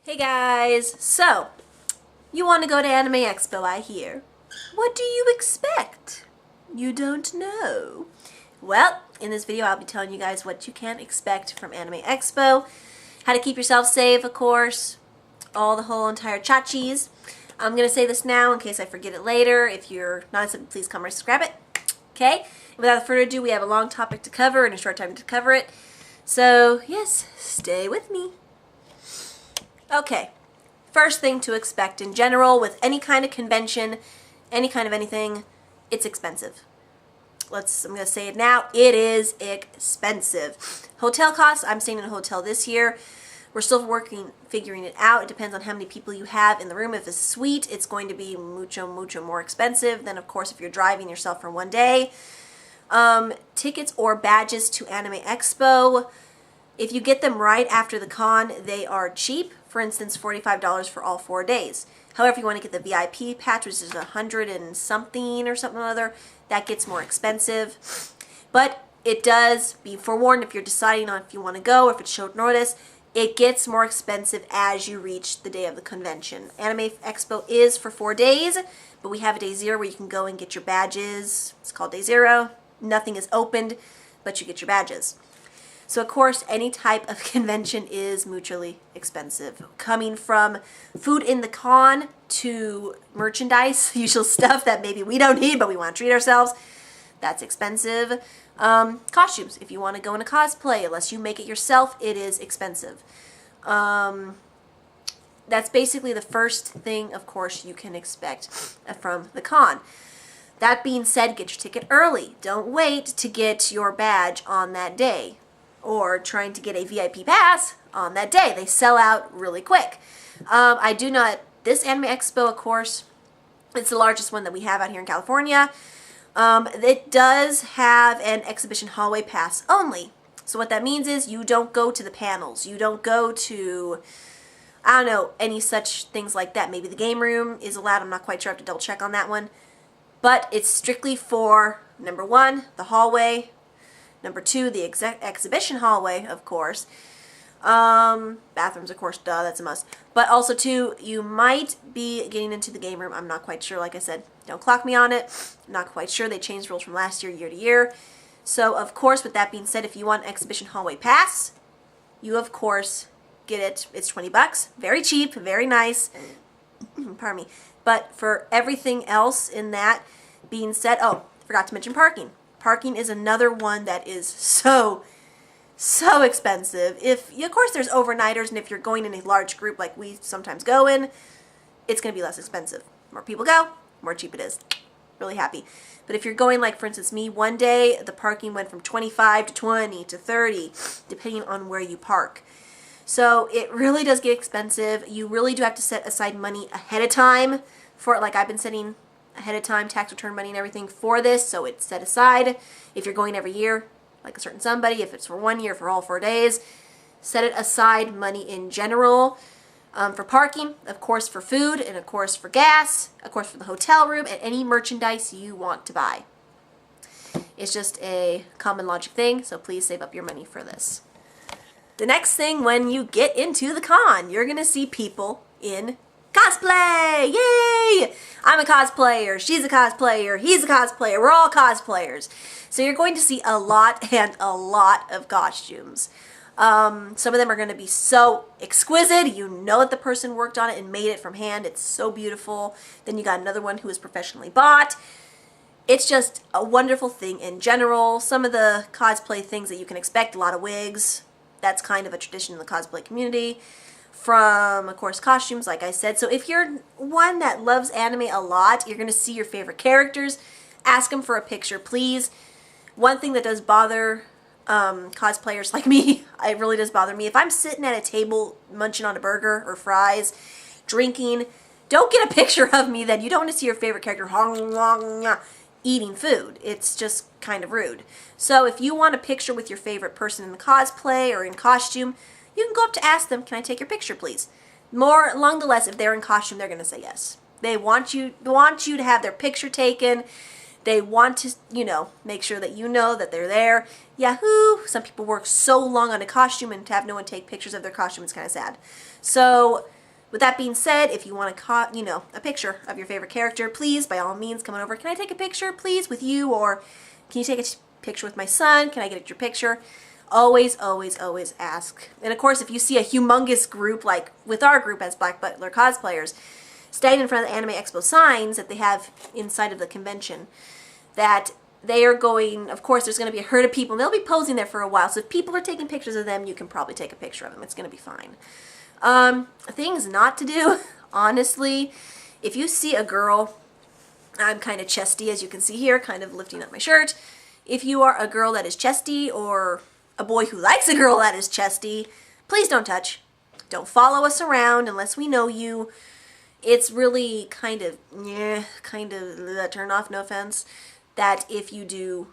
Hey guys, so you want to go to Anime Expo, I hear. What do you expect? You don't know. Well, in this video I'll be telling you guys what you can expect from Anime Expo, how to keep yourself safe, of course, all the whole entire chachis. I'm going to say this now in case I forget it later. If you're not a please come right grab it. Okay? Without further ado, we have a long topic to cover and a short time to cover it. So, yes, stay with me. Okay, first thing to expect in general with any kind of convention, any kind of anything, it's expensive. I'm going to say it now, it is expensive. Hotel costs, I'm staying in a hotel this year. We're still figuring it out. It depends on how many people you have in the room. If it's a suite, it's going to be mucho more expensive than, of course, if you're driving yourself for one day. Tickets or badges to Anime Expo, if you get them right after the con, they are cheap. For instance, $45 for all 4 days. However, if you want to get the VIP patch, which is $100 and something or something or other, that gets more expensive. But it does, be forewarned if you're deciding on if you want to go or if it's short notice, it gets more expensive as you reach the day of the convention. Anime Expo is for 4 days, but we have a day 0 where you can go and get your badges. It's called day 0. Nothing is opened, but you get your badges. So, of course, any type of convention is mutually expensive. Coming from food in the con to merchandise, usual stuff that maybe we don't need but we want to treat ourselves, that's expensive. Costumes, if you want to go in a cosplay, unless you make it yourself, it is expensive. That's basically the first thing, of course, you can expect from the con. That being said, get your ticket early. Don't wait to get your badge on that day, or trying to get a VIP pass on that day. They sell out really quick. This Anime Expo, of course, it's the largest one that we have out here in California. It does have an exhibition hallway pass only. So what that means is you don't go to the panels. You don't go to, I don't know, any such things like that. Maybe the game room is allowed. I'm not quite sure. I have to double check on that one. But it's strictly for, number 1, the hallway. Number 2, the exhibition hallway, of course. Bathrooms, of course, duh, that's a must. But also, too, you might be getting into the game room. I'm not quite sure. Like I said, don't clock me on it. I'm not quite sure. They changed rules from last year to year. So, of course, with that being said, if you want an exhibition hallway pass, you, of course, get it. It's $20. Very cheap, very nice. Pardon me. But for everything else in that being said, oh, forgot to mention parking. Parking is another one that is so expensive. Of course, there's overnighters, and if you're going in a large group like we sometimes go in, it's going to be less expensive. More people go, more cheap it is. Really happy. But if you're going, like, for instance, me, one day, the parking went from 25 to 20 to 30, depending on where you park. So it really does get expensive. You really do have to set aside money ahead of time for it. Like I've been setting ahead of time, tax return money and everything for this, so it's set aside. If you're going every year, like a certain somebody, if it's for 1 year, for all 4 days, set it aside money in general for parking, of course for food, and of course for gas, of course for the hotel room, and any merchandise you want to buy. It's just a common logic thing, so please save up your money for this. The next thing, when you get into the con, you're going to see people in cosplay! Yay! I'm a cosplayer, she's a cosplayer, he's a cosplayer, we're all cosplayers. So you're going to see a lot of costumes. Some of them are going to be so exquisite, you know that the person worked on it and made it from hand. It's so beautiful. Then you got another one who is professionally bought. It's just a wonderful thing in general. Some of the cosplay things that you can expect, a lot of wigs. That's kind of a tradition in the cosplay community. From, of course, costumes, like I said. So if you're one that loves anime a lot, you're going to see your favorite characters. Ask them for a picture, please. One thing that does bother cosplayers like me, it really does bother me. If I'm sitting at a table munching on a burger or fries, drinking, don't get a picture of me then. You don't want to see your favorite character eating food. It's just kind of rude. So if you want a picture with your favorite person in the cosplay or in costume, you can go up to ask them, can I take your picture, please? More along the less, if they're in costume, they're going to say yes. They want you to have their picture taken. They want to, make sure that you know that they're there. Yahoo! Some people work so long on a costume, and to have no one take pictures of their costume is kind of sad. So With that being said, if you want to, you know, a picture of your favorite character, please, by all means, come on over. Can I take a picture, please, with you? Or can you take a picture with my son? Can I get your picture? Always, always, always ask. And of course, if you see a humongous group, like with our group as Black Butler cosplayers, standing in front of the Anime Expo signs that they have inside of the convention, that they are going, of course, there's going to be a herd of people, and they'll be posing there for a while. So if people are taking pictures of them, you can probably take a picture of them. It's going to be fine. Things not to do, honestly, if you see a girl, I'm kind of chesty, as you can see here, kind of lifting up my shirt. If you are a girl that is chesty, or a boy who likes a girl that is chesty, please don't touch. Don't follow us around unless we know you. It's really kind of turn off, no offense, that if you do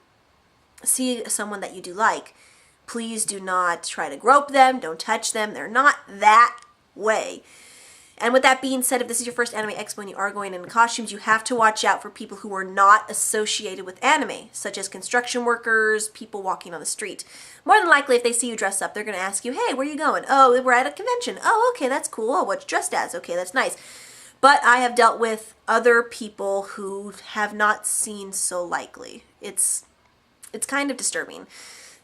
see someone that you do like, please do not try to grope them, don't touch them. They're not that way. And with that being said, if this is your first Anime Expo and you are going in costumes, you have to watch out for people who are not associated with anime, such as construction workers, people walking on the street. More than likely, if they see you dressed up, they're going to ask you, hey, where are you going? Oh, we're at a convention. Oh, okay, that's cool. Oh, what you dressed as? Okay, that's nice. But I have dealt with other people who have not seen so likely. It's kind of disturbing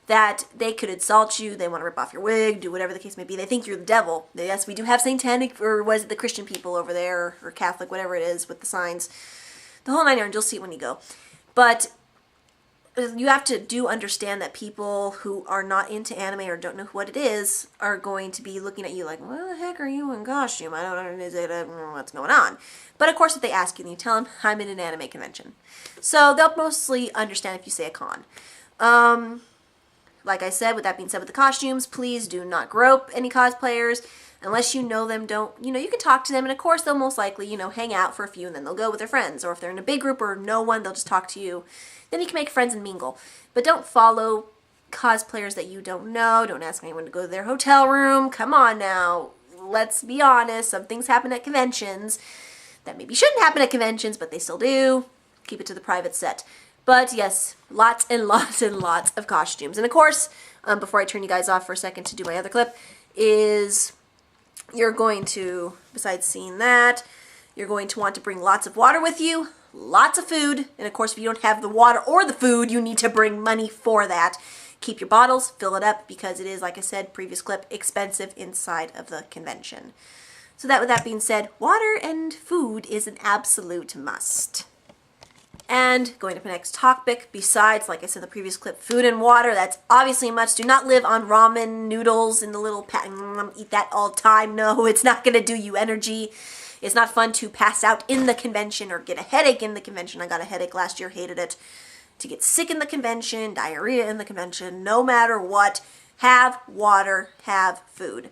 that they could insult you, they want to rip off your wig, do whatever the case may be. They think you're the devil. Yes, we do have satanic, or was it the Christian people over there, or Catholic, whatever it is, with the signs. The whole nine yards, you'll see it when you go. But you have to understand that people who are not into anime or don't know what it is are going to be looking at you like, what the heck are you in costume? I don't know what's going on. But of course, if they ask you, then you tell them, I'm in an anime convention. So they'll mostly understand if you say a con. Like I said, with that being said, with the costumes, please do not grope any cosplayers. Unless you know them, you can talk to them, and of course they'll most likely, hang out for a few, and then they'll go with their friends. Or if they're in a big group or no one, they'll just talk to you. Then you can make friends and mingle. But don't follow cosplayers that you don't know. Don't ask anyone to go to their hotel room. Come on now. Let's be honest. Some things happen at conventions that maybe shouldn't happen at conventions, but they still do. Keep it to the private set. But yes, lots and lots and lots of costumes. And of course, before I turn you guys off for a second to do my other clip, is you're going to, besides seeing that, you're going to want to bring lots of water with you, lots of food, and of course if you don't have the water or the food, you need to bring money for that. Keep your bottles, fill it up, because it is, like I said, previous clip, expensive inside of the convention. So with that being said, water and food is an absolute must. And going to the next topic, besides, like I said in the previous clip, food and water, that's obviously a must. Do not live on ramen noodles in the little pack. Eat that all the time. No, it's not going to do you energy. It's not fun to pass out in the convention or get a headache in the convention. I got a headache last year, hated it. To get sick in the convention, diarrhea in the convention, no matter what, have water, have food.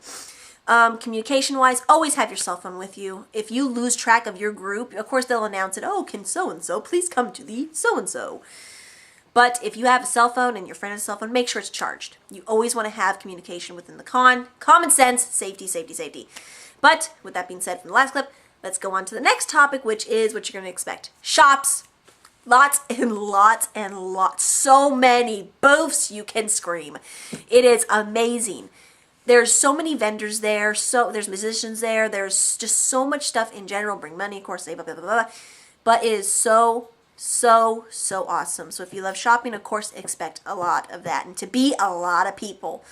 Communication-wise, always have your cell phone with you. If you lose track of your group, of course they'll announce it, oh, can so-and-so please come to the so-and-so. But if you have a cell phone and your friend has a cell phone, make sure it's charged. You always want to have communication within the con. Common sense, safety, safety, safety. But with that being said from the last clip, let's go on to the next topic, which is what you're going to expect. Shops. Lots and lots and lots. So many booths you can scream. It is amazing. There's so many vendors there, there's musicians there, there's just so much stuff in general. Bring money, of course, blah, blah, blah, blah. But it is so, so, so awesome. So if you love shopping, of course, expect a lot of that. And to be a lot of people.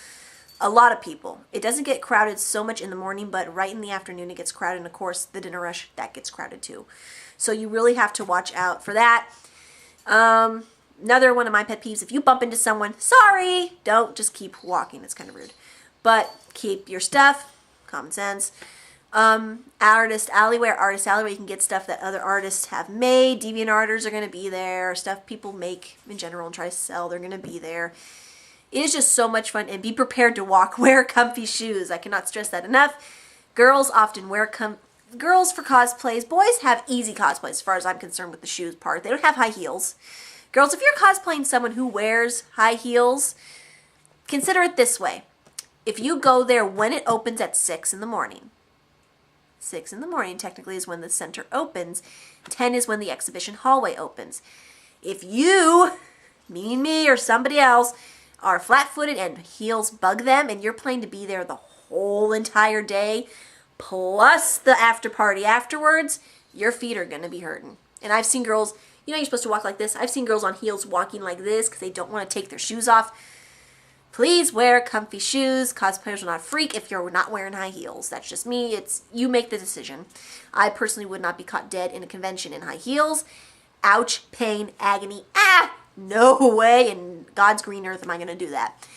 A lot of people. It doesn't get crowded so much in the morning, but right in the afternoon it gets crowded. And of course, the dinner rush, that gets crowded too. So you really have to watch out for that. Another one of my pet peeves, if you bump into someone, sorry, don't, just keep walking. It's kind of rude. But keep your stuff, common sense. Artist alleyway, you can get stuff that other artists have made. Deviant artists are going to be there. Stuff people make in general and try to sell, they're going to be there. It is just so much fun, and be prepared to walk. Wear comfy shoes. I cannot stress that enough. Girls often wear girls for cosplays. Boys have easy cosplays as far as I'm concerned with the shoes part. They don't have high heels. Girls, if you're cosplaying someone who wears high heels, consider it this way. If you go there when it opens at 6 in the morning, 6 in the morning technically is when the center opens, 10 is when the exhibition hallway opens. If you, meaning me or somebody else, are flat-footed and heels bug them and you're planning to be there the whole entire day, plus the after party afterwards, your feet are going to be hurting. And I've seen girls, you know you're supposed to walk like this? I've seen girls on heels walking like this because they don't want to take their shoes off. Please wear comfy shoes. Cosplayers will not freak if you're not wearing high heels. That's just me. You make the decision. I personally would not be caught dead in a convention in high heels. Ouch, pain, agony. Ah, no way in God's green earth am I going to do that.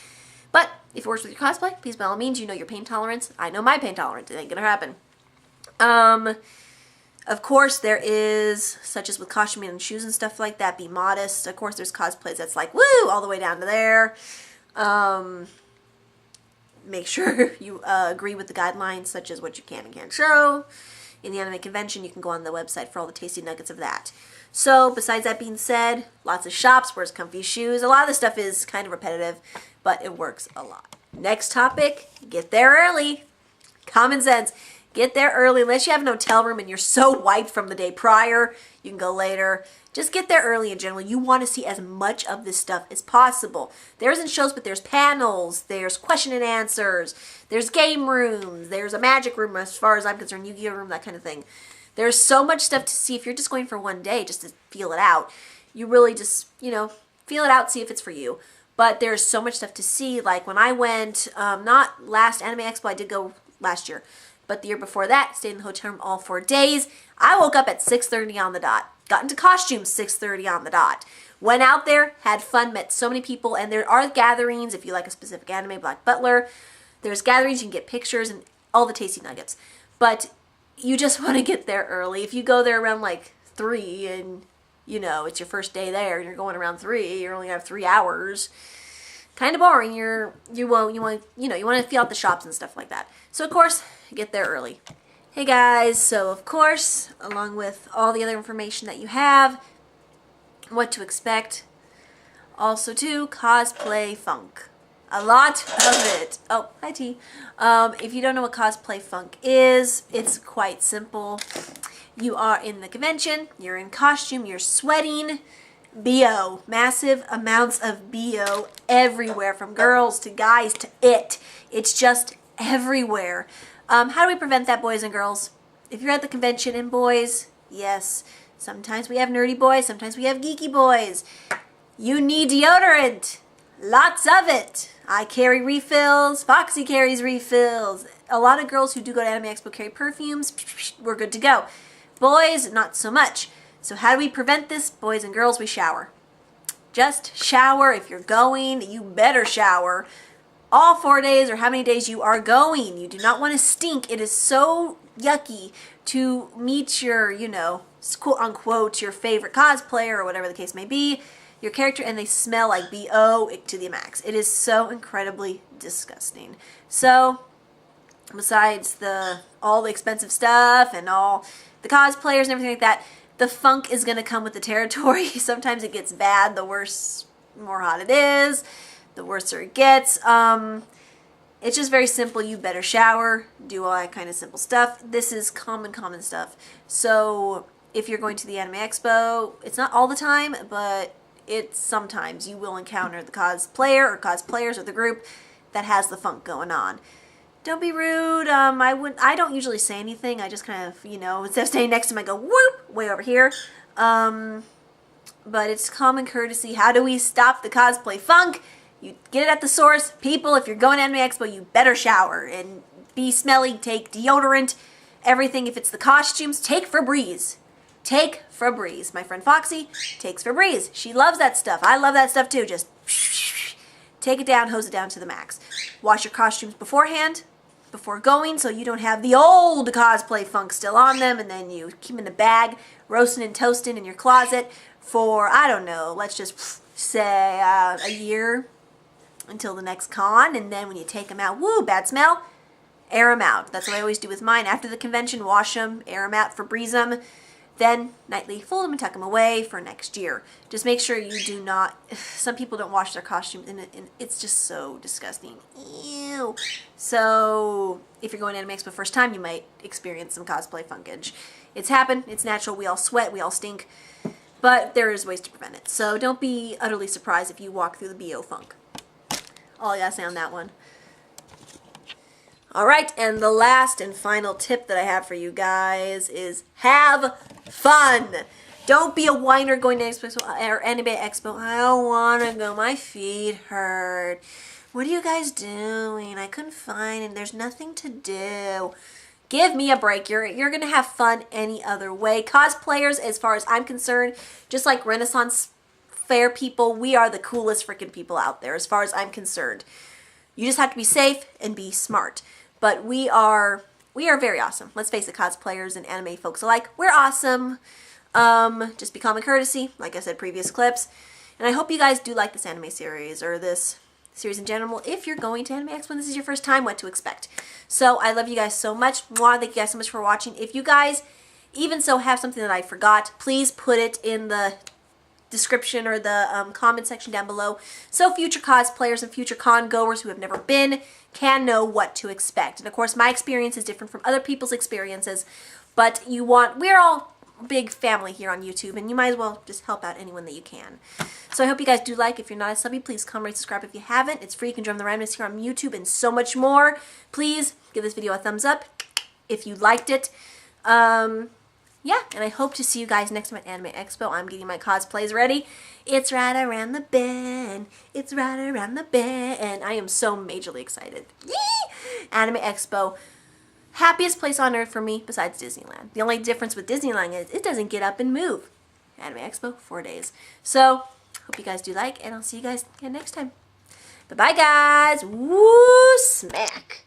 But if it works with your cosplay, please by all means, you know your pain tolerance. I know my pain tolerance. It ain't going to happen. Of course, there is, such as with costuming and shoes and stuff like that, be modest. Of course, there's cosplays that's like, woo, all the way down to there. Make sure you agree with the guidelines, such as what you can and can't show. In the anime convention, you can go on the website for all the tasty nuggets of that. So, besides that being said, lots of shops, wears comfy shoes. A lot of this stuff is kind of repetitive, but it works a lot. Next topic, get there early. Common sense. Get there early. Unless you have an hotel room and you're so wiped from the day prior, you can go later. Just get there early in general. You want to see as much of this stuff as possible. There isn't shows, but there's panels, there's question and answers, there's game rooms, there's a magic room as far as I'm concerned, Yu-Gi-Oh room, that kind of thing. There's so much stuff to see. If you're just going for one day just to feel it out, you really just, you know, feel it out, see if it's for you. But there's so much stuff to see. Like when I went, not last Anime Expo, I did go last year, but the year before that, stayed in the hotel room all 4 days. I woke up at 6:30 on the dot. Got into costumes 6:30 on the dot. Went out there, had fun, met so many people, and there are gatherings if you like a specific anime, Black Butler. There's gatherings, you can get pictures and all the tasty nuggets. But you just want to get there early. If you go there around like 3 and, you know, it's your first day there and you're going around 3, you only have 3 hours. Kind of boring. You want to feel out the shops and stuff like that. So of course, get there early. Hey guys, so of course, along with all the other information that you have, what to expect, also too, cosplay funk. A lot of it. Oh, hi T. If you don't know what cosplay funk is, it's quite simple. You are in the convention, you're in costume, you're sweating, BO. Massive amounts of BO everywhere, from girls to guys to it. It's just everywhere. How do we prevent that, boys and girls? If you're at the convention, and boys, yes, sometimes we have nerdy boys, sometimes we have geeky boys. You need deodorant. Lots of it. I carry refills. Foxy carries refills. A lot of girls who do go to Anime Expo carry perfumes. We're good to go. Boys, not so much. So how do we prevent this? Boys and girls, we shower. Just shower. If you're going, you better shower. All 4 days or how many days you are going. You do not want to stink. It is so yucky to meet your, you know, quote unquote, your favorite cosplayer or whatever the case may be, your character, and they smell like BO to the max. It is so incredibly disgusting. So, besides all the expensive stuff and all the cosplayers and everything like that, the funk is going to come with the territory. Sometimes it gets bad. The worse, more hot it is, the worse it gets. It's just very simple. You better shower, do all that kind of simple stuff. This is common stuff. So if you're going to the Anime Expo, it's not all the time, but it's sometimes you will encounter the cosplayer or cosplayers or the group that has the funk going on. Don't be rude. I don't usually say anything. I just kind of, you know, instead of staying next to him, I go whoop way over here. But it's common courtesy. How do we stop the cosplay funk? You get it at the source. People, if you're going to Anime Expo, you better shower and be smelly. Take deodorant, everything. If it's the costumes, take Febreze. Take Febreze. My friend Foxy takes Febreze. She loves that stuff. I love that stuff too. Just take it down, hose it down to the max. Wash your costumes beforehand, before going, so you don't have the old cosplay funk still on them, and then you keep them in a bag, roasting and toasting in your closet for, I don't know, let's just say a year until the next con, and then when you take them out, woo, bad smell, air them out. That's what I always do with mine. After the convention, wash them, air them out, Febreze them, then nightly fold them and tuck them away for next year. Just make sure you do not, some people don't wash their costumes, and it's just so disgusting. Ew. So if you're going to Anime Expo first time, you might experience some cosplay funkage. It's happened, it's natural, we all sweat, we all stink, but there is ways to prevent it. So don't be utterly surprised if you walk through the BO funk. All I gotta say on that one. Alright, and the last and final tip that I have for you guys is have fun. Don't be a whiner going to Expo or Anime Expo. I don't want to go. My feet hurt. What are you guys doing? I couldn't find it. There's nothing to do. Give me a break. You're going to have fun any other way. Cosplayers, as far as I'm concerned, just like Renaissance Fair people, we are the coolest freaking people out there as far as I'm concerned. You just have to be safe and be smart. But we are very awesome. Let's face it, cosplayers and anime folks alike, we're awesome. Just be common courtesy, like I said, previous clips. And I hope you guys do like this anime series, or this series in general. If you're going to Anime Expo and this is your first time, what to expect. So I love you guys so much. Mwah, thank you guys so much for watching. If you guys even so have something that I forgot, please put it in the description or the comment section down below, so future cosplayers and future con goers who have never been can know what to expect. And of course, my experience is different from other people's experiences, but we're all a big family here on YouTube, and you might as well just help out anyone that you can. So I hope you guys do like. If you're not a subby, please come rate, subscribe if you haven't. It's free. You can join the randomness here on YouTube and so much more. Please give this video a thumbs up if you liked it. Yeah, and I hope to see you guys next time at Anime Expo. I'm getting my cosplays ready. It's right around the bend. It's right around the bend. And I am so majorly excited. Yee! Anime Expo. Happiest place on earth for me besides Disneyland. The only difference with Disneyland is it doesn't get up and move. Anime Expo, 4 days. So, hope you guys do like, and I'll see you guys again next time. Bye-bye, guys. Woo, smack.